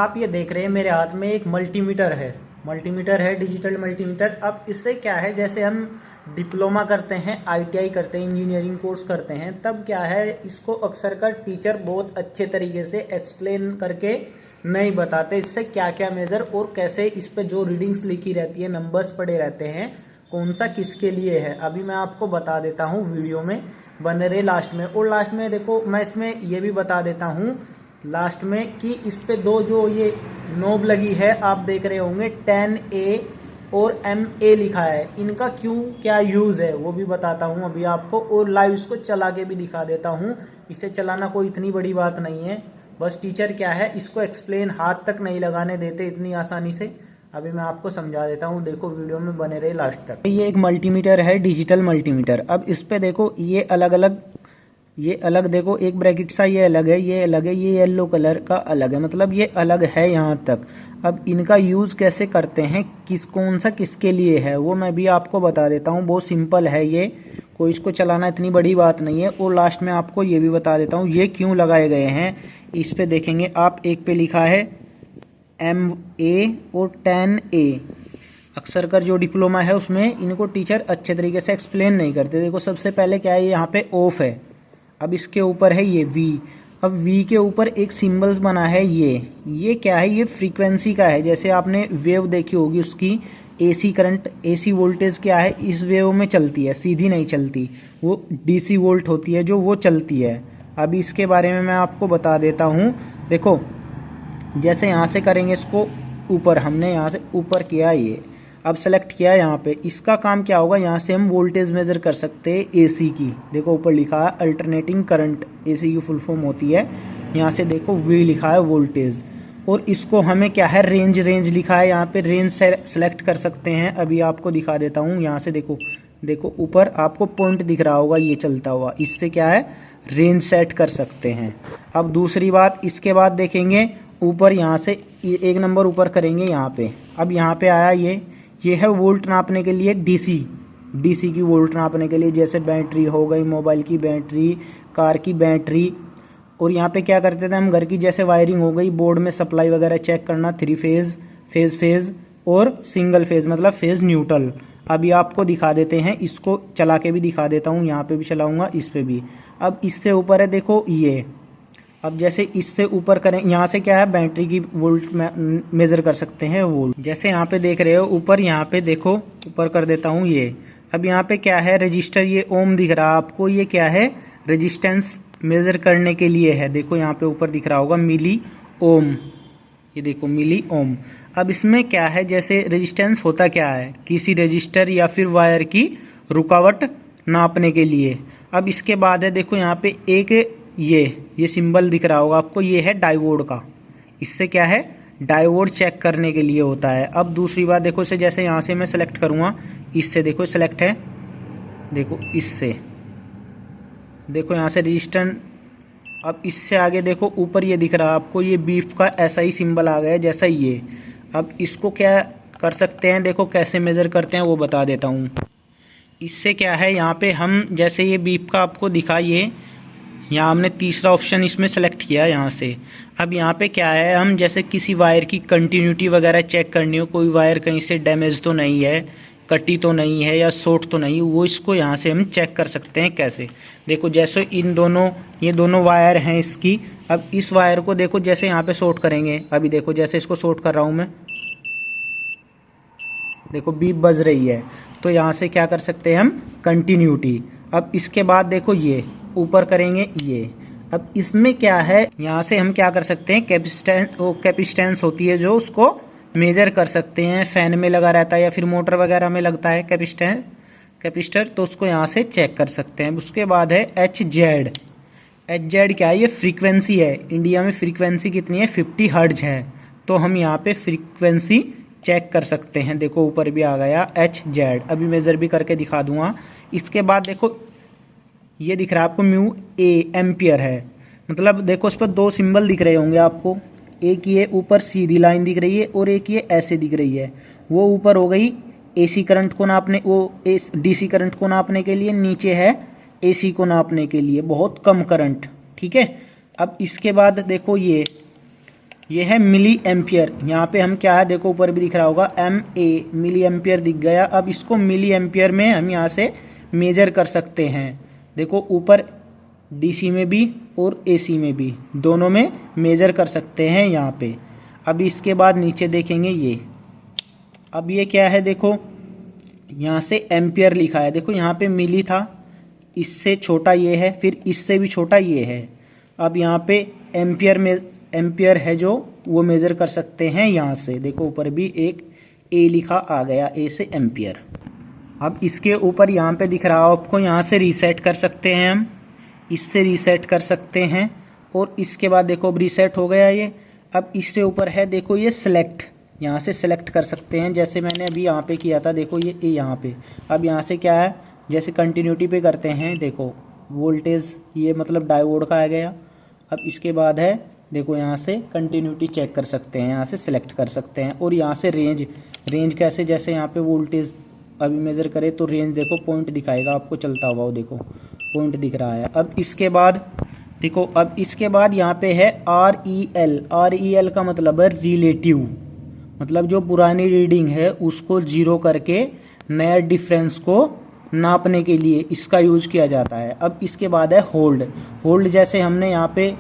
आप ये देख रहे हैं मेरे हाथ में एक मल्टीमीटर है डिजिटल मल्टीमीटर। अब इससे क्या है, जैसे हम डिप्लोमा करते हैं, आईटीआई करते हैं, इंजीनियरिंग कोर्स करते हैं, तब क्या है इसको अक्सर कर टीचर बहुत अच्छे तरीके से एक्सप्लेन करके नहीं बताते इससे क्या क्या मेजर और कैसे इस पे जो रीडिंग्स लिखी रहती है, नंबर्स पड़े रहते हैं, कौन सा किसके लिए है। अभी मैं आपको बता देता हूँ, वीडियो में बने रहे लास्ट में। और लास्ट में देखो मैं इसमें ये भी बता देता हूँ लास्ट में कि इस पे दो जो ये नोब लगी है आप देख रहे होंगे 10A और MA लिखा है, इनका क्यों क्या यूज़ है वो भी बताता हूँ अभी आपको, और लाइव इसको चला के भी दिखा देता हूँ। इसे चलाना कोई इतनी बड़ी बात नहीं है, बस टीचर क्या है इसको एक्सप्लेन हाथ तक नहीं लगाने देते इतनी आसानी से। अभी मैं आपको समझा देता हूँ, देखो वीडियो में बने रहे लास्ट तक। ये एक मल्टीमीटर है, डिजिटल मल्टीमीटर। अब इस पे देखो ये अलग देखो, एक ब्रैकेट सा ये अलग है, ये अलग है, ये येलो कलर का अलग है, मतलब ये अलग है यहाँ तक। अब इनका यूज़ कैसे करते हैं, कौन सा किसके लिए है वो मैं भी आपको बता देता हूँ। बहुत सिंपल है ये, कोई इसको चलाना इतनी बड़ी बात नहीं है। और लास्ट में आपको ये भी बता देता हूँ ये क्यों लगाए गए हैं। इस पे देखेंगे आप, एक पे लिखा है MA और 10A। अक्सर कर जो डिप्लोमा है उसमें इनको टीचर अच्छे तरीके से एक्सप्लेन नहीं करते। देखो सबसे पहले क्या है, यहाँ पे ऑफ है, अब इसके ऊपर है ये V। अब V के ऊपर एक सिंबल बना है ये क्या है, ये फ्रीक्वेंसी का है। जैसे आपने वेव देखी होगी उसकी, AC करंट, AC वोल्टेज क्या है इस वेव में चलती है, सीधी नहीं चलती, वो DC वोल्ट होती है जो वो चलती है। अभी इसके बारे में मैं आपको बता देता हूँ। देखो जैसे यहाँ से करेंगे इसको ऊपर, हमने यहाँ से ऊपर किया ये, अब सेलेक्ट किया यहाँ पे, इसका काम क्या होगा, यहाँ से हम वोल्टेज मेज़र कर सकते हैं AC की। देखो ऊपर लिखा है अल्टरनेटिंग करंट, AC की फुल फॉर्म होती है। यहाँ से देखो V लिखा है वोल्टेज, और इसको हमें क्या है रेंज लिखा है, यहाँ पे रेंज सेलेक्ट कर सकते हैं। अभी आपको दिखा देता हूँ, यहाँ से देखो ऊपर आपको पॉइंट दिख रहा होगा ये चलता हुआ, इससे क्या है रेंज सेट कर सकते हैं। अब दूसरी बात, इसके बाद देखेंगे ऊपर, यहाँ से एक नंबर ऊपर करेंगे यहाँ पे। अब यहाँ पे आया ये है वोल्ट नापने के लिए, डीसी की वोल्ट नापने के लिए, जैसे बैटरी हो गई, मोबाइल की बैटरी, कार की बैटरी। और यहाँ पे क्या करते थे हम, घर की जैसे वायरिंग हो गई, बोर्ड में सप्लाई वगैरह चेक करना, 3 फेज और सिंगल फेज, मतलब फेज न्यूट्रल। अभी आपको दिखा देते हैं, इसको चला के भी दिखा देता हूँ, यहाँ पे भी चलाऊँगा, इस पे भी। अब इससे ऊपर है देखो ये, अब जैसे इससे ऊपर करें, यहाँ से क्या है बैटरी की वोल्ट मेज़र कर सकते हैं वोल्ट। जैसे यहाँ पे देख रहे हो ऊपर, यहाँ पे देखो ऊपर कर देता हूँ ये। अब यहाँ पे क्या है रजिस्टर, ये ओम दिख रहा है आपको, ये क्या है रेजिस्टेंस मेज़र करने के लिए है। देखो यहाँ पे ऊपर दिख रहा होगा मिली ओम, ये देखो मिली ओम। अब इसमें क्या है, जैसे रेजिस्टेंस होता क्या है, किसी रजिस्टर या फिर वायर की रुकावट नापने के लिए। अब इसके बाद है देखो यहाँ पे एक ये सिंबल दिख रहा होगा आपको, ये है डायोड का। इससे क्या है डायोड चेक करने के लिए होता है। अब दूसरी बात देखो, इसे जैसे यहाँ से मैं सेलेक्ट करूँगा, इससे देखो सेलेक्ट है, देखो इससे देखो यहाँ से रजिस्टर। अब इससे आगे देखो ऊपर ये दिख रहा है आपको, ये बीफ का ऐसा ही सिंबल आ गया है जैसा ये। अब इसको क्या कर सकते हैं, देखो कैसे मेज़र करते हैं वो बता देता हूँ। इससे क्या है, यहाँ पे हम जैसे ये बीफ का आपको दिखा, ये यहाँ हमने तीसरा ऑप्शन इसमें सेलेक्ट किया यहाँ से। अब यहाँ पे क्या है, हम जैसे किसी वायर की कंटिन्यूटी वगैरह चेक करनी हो, कोई वायर कहीं से डैमेज तो नहीं है, कटी तो नहीं है या शॉर्ट तो नहीं, वो इसको यहाँ से हम चेक कर सकते हैं। कैसे, देखो जैसे ये दोनों वायर हैं इसकी। अब इस वायर को देखो जैसे यहाँ पे शॉर्ट करेंगे, अभी देखो जैसे इसको शॉर्ट कर रहा हूँ मैं, देखो बीप बज रही है, तो यहाँ से क्या कर सकते हैं हम कंटिन्यूटी। अब इसके बाद देखो ये ऊपर करेंगे ये। अब इसमें क्या है, यहाँ से हम क्या कर सकते हैं कैपेसिटेंस होती है जो उसको मेजर कर सकते हैं। फैन में लगा रहता है या फिर मोटर वगैरह में लगता है कैपेसिटर, तो उसको यहाँ से चेक कर सकते हैं। उसके बाद है HZ क्या है, ये फ्रीक्वेंसी है। इंडिया में फ्रीक्वेंसी कितनी है, 50 हर्ट्ज है, तो हम यहाँ पे फ्रीक्वेंसी चेक कर सकते हैं। देखो ऊपर भी आ गया HZ, अभी मेज़र भी करके दिखा दूंगा। इसके बाद देखो ये दिख रहा है आपको म्यू ए, एम्पियर है, मतलब देखो उस पर 2 सिंबल दिख रहे होंगे आपको, एक ये ऊपर सीधी लाइन दिख रही है और एक ये ऐसे दिख रही है। वो ऊपर हो गई AC करंट को नापने, वो DC करंट को नापने के लिए, नीचे है AC को नापने के लिए, बहुत कम करंट, ठीक है। अब इसके बाद देखो ये ये है मिली एम्पियर। यहाँ पे हम क्या है देखो ऊपर भी दिख रहा होगा MA, मिली एम्पियर दिख गया। अब इसको मिली एम्पियर में हम यहाँ से मेजर कर सकते हैं। देखो ऊपर DC में भी और AC में भी, दोनों में मेजर कर सकते हैं यहाँ पे। अब इसके बाद नीचे देखेंगे ये, अब ये क्या है देखो यहाँ से एम्पियर लिखा है। देखो यहाँ पे मिली था, इससे छोटा ये है, फिर इससे भी छोटा ये है। अब यहाँ पे एम्पियर में एम्पियर है जो वो मेज़र कर सकते हैं यहाँ से। देखो ऊपर भी एक A लिखा आ गया, A से एम्पियर। अब इसके ऊपर यहाँ पे दिख रहा है आपको, यहाँ से रीसेट कर सकते हैं हम, इससे रीसेट कर सकते हैं। और इसके बाद देखो अब रीसेट हो गया ये। अब इससे ऊपर है देखो ये सिलेक्ट, यहाँ से सिलेक्ट कर सकते हैं, जैसे मैंने अभी यहाँ पे किया था। देखो ये यहाँ पे, अब यहाँ से क्या है जैसे कंटिन्यूटी पे करते हैं, देखो वोल्टेज ये मतलब डायोड का आ गया। अब इसके बाद है देखो यहाँ से कंटिन्यूटी चेक कर सकते हैं, यहाँ से सिलेक्ट कर सकते हैं। और यहाँ से रेंज कैसे, जैसे यहाँ पे वोल्टेज अभी मेज़र करे तो रेंज देखो पॉइंट दिखाएगा आपको चलता हुआ, वो देखो पॉइंट दिख रहा है। अब इसके बाद देखो, अब इसके बाद यहाँ पे है REL का मतलब है रिलेटिव, मतलब जो पुरानी रीडिंग है उसको जीरो करके नया डिफरेंस को नापने के लिए इसका यूज किया जाता है। अब इसके बाद है होल्ड जैसे हमने यहाँ पे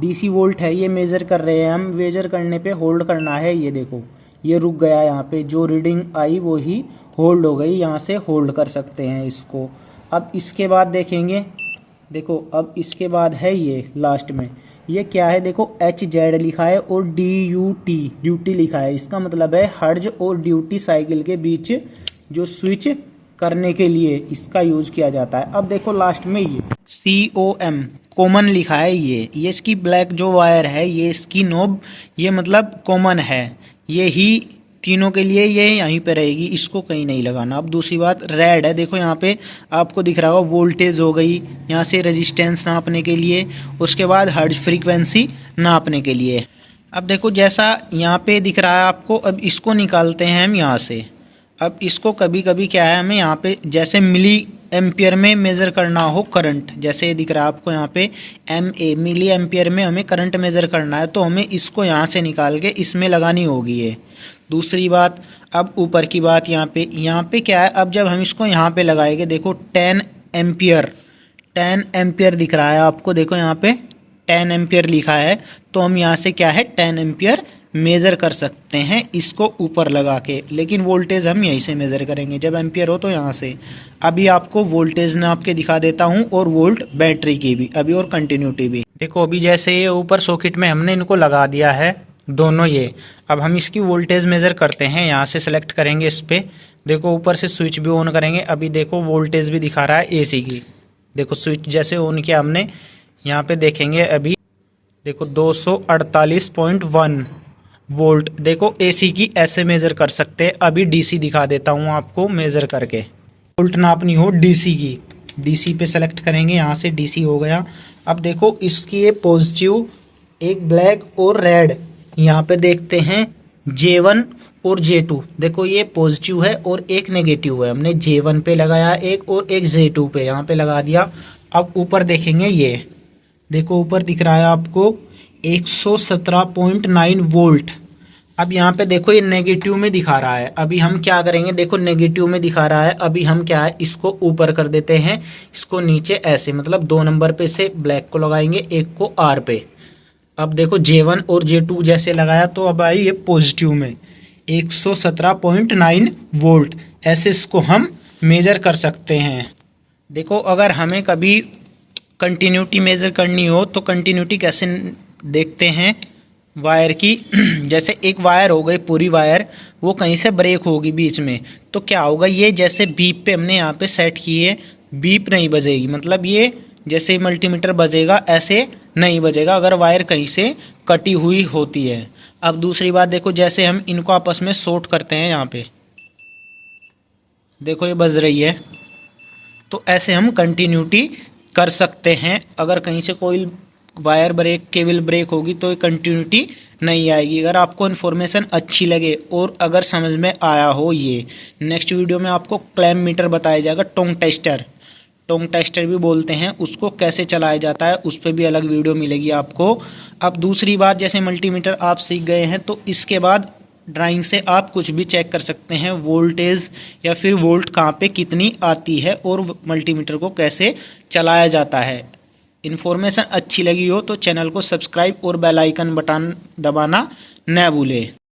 DC वोल्ट है ये मेज़र कर रहे हैं हम, मेज़र करने पे होल्ड करना है। ये देखो ये रुक गया, यहाँ पे जो रीडिंग आई वो ही होल्ड हो गई, यहाँ से होल्ड कर सकते हैं इसको। अब इसके बाद देखेंगे, देखो अब इसके बाद है ये लास्ट में, ये क्या है देखो HZ लिखा है और ड्यूटी लिखा है। इसका मतलब है हर्ज और ड्यूटी साइकिल के बीच जो स्विच करने के लिए इसका यूज किया जाता है। अब देखो लास्ट में ये COM कॉमन लिखा है, ये इसकी ब्लैक जो वायर है, ये इसकी नोब ये मतलब कॉमन है, ये ही तीनों के लिए ये यहीं पे रहेगी, इसको कहीं नहीं लगाना। अब दूसरी बात रेड है, देखो यहाँ पे आपको दिख रहा होगा वोल्टेज हो गई, यहाँ से रेजिस्टेंस नापने के लिए, उसके बाद हर्ट्ज फ्रीक्वेंसी नापने के लिए। अब देखो जैसा यहाँ पे दिख रहा है आपको, अब इसको निकालते हैं हम यहाँ से। अब इसको कभी कभी क्या है हमें यहाँ पे जैसे मिली एम्पियर में मेज़र करना हो करंट, जैसे दिख रहा है आपको यहाँ पे MA मिली एम्पियर में हमें करंट मेज़र करना है, तो हमें इसको यहाँ से निकाल के इसमें लगानी होगी ये। दूसरी बात, अब ऊपर की बात यहाँ पे क्या है, अब जब हम इसको यहाँ पे लगाएंगे देखो 10 एम्पियर दिख रहा है आपको, देखो यहाँ पे 10 एम्पियर लिखा है, तो हम यहाँ से क्या है 10 एम्पियर मेज़र कर सकते हैं इसको ऊपर लगा के। लेकिन वोल्टेज हम यहीं से मेज़र करेंगे, जब एम्पियर हो तो यहाँ से। अभी आपको वोल्टेज नाप के दिखा देता हूँ और वोल्ट बैटरी की भी अभी और कंटिन्यूटी भी। देखो अभी जैसे ये ऊपर सॉकेट में हमने इनको लगा दिया है दोनों ये, अब हम इसकी वोल्टेज मेज़र करते हैं। यहाँ से सेलेक्ट करेंगे इस पर, देखो ऊपर से स्विच भी ऑन करेंगे। अभी देखो वोल्टेज भी दिखा रहा है AC की, देखो स्विच जैसे ऑन किया हमने, यहाँ पे देखेंगे अभी देखो 248.1 वोल्ट। देखो AC की ऐसे मेज़र कर सकते हैं। अभी DC दिखा देता हूँ आपको मेज़र करके। वोल्ट नापनी हो DC की, DC पे सेलेक्ट करेंगे, यहाँ से DC हो गया। अब देखो इसकी ये पॉजिटिव, एक ब्लैक और रेड, यहाँ पे देखते हैं J1 और J2। देखो ये पॉजिटिव है और एक नेगेटिव है, हमने J1 पे लगाया एक और एक J2 पे यहाँ पे लगा दिया। अब ऊपर देखेंगे, ये देखो ऊपर दिख रहा है आपको 117.9 वोल्ट। अब यहाँ पे देखो ये नेगेटिव में दिखा रहा है। अभी हम क्या करेंगे, देखो नेगेटिव में दिखा रहा है, अभी हम क्या है इसको ऊपर कर देते हैं, इसको नीचे ऐसे, मतलब 2 नंबर पे से ब्लैक को लगाएंगे, एक को R पे। अब देखो J1 और J2 जैसे लगाया तो अब आई ये पॉजिटिव में 117.9 वोल्ट। ऐसे इसको हम मेज़र कर सकते हैं। देखो अगर हमें कभी कंटिन्यूटी मेज़र करनी हो तो कंटिन्यूटी कैसे देखते हैं वायर की। जैसे एक वायर हो गई पूरी वायर, वो कहीं से ब्रेक होगी बीच में, तो क्या होगा, ये जैसे बीप पे हमने यहाँ पे सेट की है, बीप नहीं बजेगी, मतलब ये जैसे मल्टीमीटर बजेगा ऐसे नहीं बजेगा अगर वायर कहीं से कटी हुई होती है। अब दूसरी बात देखो, जैसे हम इनको आपस में शॉर्ट करते हैं, यहाँ पे देखो ये बज रही है, तो ऐसे हम कंटिन्यूटी कर सकते हैं। अगर कहीं से कोई वायर ब्रेक, केबल ब्रेक होगी तो ये कंटिन्यूटी नहीं आएगी। अगर आपको इन्फॉर्मेशन अच्छी लगे और अगर समझ में आया हो, ये नेक्स्ट वीडियो में आपको क्लैम्प मीटर बताया जाएगा, टोंग टेस्टर। टोंग टेस्टर भी बोलते हैं, उसको कैसे चलाया जाता है उस पर भी अलग वीडियो मिलेगी आपको। अब दूसरी बात, जैसे मल्टीमीटर आप सीख गए हैं तो इसके बाद ड्राइंग से आप कुछ भी चेक कर सकते हैं, वोल्टेज या फिर वोल्ट कहाँ पे कितनी आती है और मल्टीमीटर को कैसे चलाया जाता है। इन्फॉर्मेशन अच्छी लगी हो तो चैनल को सब्सक्राइब और बेल आइकन बटन दबाना न भूलें।